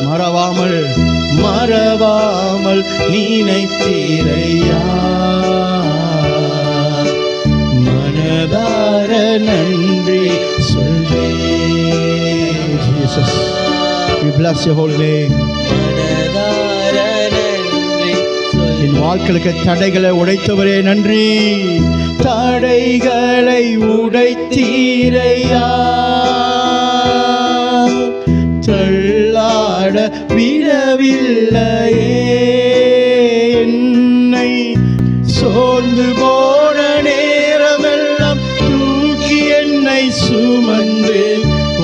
மறவாமல் மறவாமல் நினைத்தீரையா, மனதார நன்றி சொல்வேன். Jesus, we bless your holy name. மனதார நன்றி என் வாழ்க்கைக்கு தடைகளை உடைத்தவரே நன்றி. தடைகளை உடைத்தீரையா, தள்ளாட விடவில்லையே. என்னை சோர்ந்து போன நேரமெல்லாம் தூக்கி என்னை சுமந்து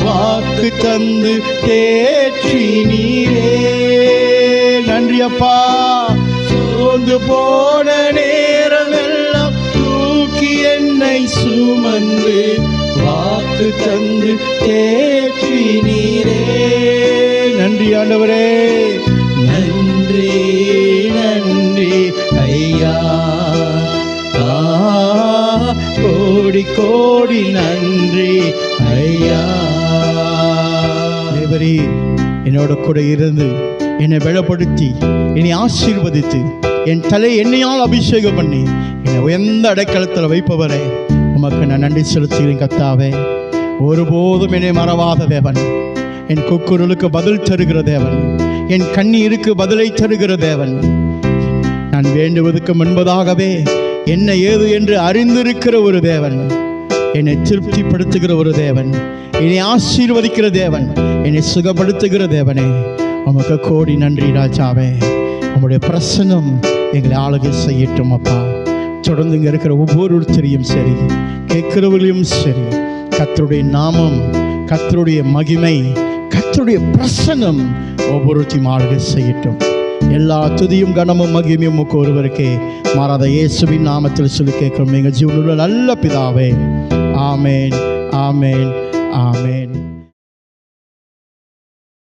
வாக்கு தந்து தேற்றி நீரே. நன்றி அப்பா. சோர்ந்து போன நேரமெல்லாம் தூக்கி என்னை சுமந்து வாக்கு தந்து தேற்றி நீரே. நன்றி ஆண்டவரே, நன்றி நன்றி ஐயா. கோடி கோடி நன்றி ஐயா. தேவரே, என்னோட கூட இருந்து என்னை பலப்படுத்தி என்னை ஆசீர்வதித்து என் தலை எண்ணெயால் அபிஷேகம் பண்ணி என்னை உயர்ந்த அடைக்கலத்தில் வைப்பவரே, உமக்கு நான் நன்றி செலுத்துகிறேன் கர்த்தாவே. ஒருபோதும் என்னை மறவாத தேவன், என் கூக்குரலுக்கு பதில் தருகிற தேவன், என் கண்ணீருக்கு பதிலை தருகிற தேவன், நான் வேண்டுவதற்கு முன்பதாகவே என்ன ஏது என்று அறிந்திருக்கிற ஒரு தேவன், என்னை திருப்திப்படுத்துகிற ஒரு தேவன், என்னை ஆசீர்வதிக்கிற தேவன், என்னை சுகப்படுத்துகிற தேவனே, உமக்கு கோடி நன்றி ராஜாவே. உம்முடைய பிரசன்னம் எங்களை ஆளுகை செய்யட்டும் அப்பா. தொடர்ந்து இங்கே இருக்கிற ஒவ்வொருத்தரையும் சரி, கேட்கிறவர்களையும் சரி, கர்த்தருடைய நாமம், கர்த்தருடைய மகிமை, கர்த்தருடைய பிரசன்னம் ஒவ்வொருத்தையும் ஆளுகை செய்யட்டும். எல்லா துதியும் கனமும் மகிமையும் உமக்கு ஒருவருக்கே மாறாத இயேசுவின் நாமத்தில் சொல்லி கேட்கிறோம் எங்கள் ஜீவனுள்ள நல்ல பிதாவே. ஆமேன், ஆமேன், ஆமேன்.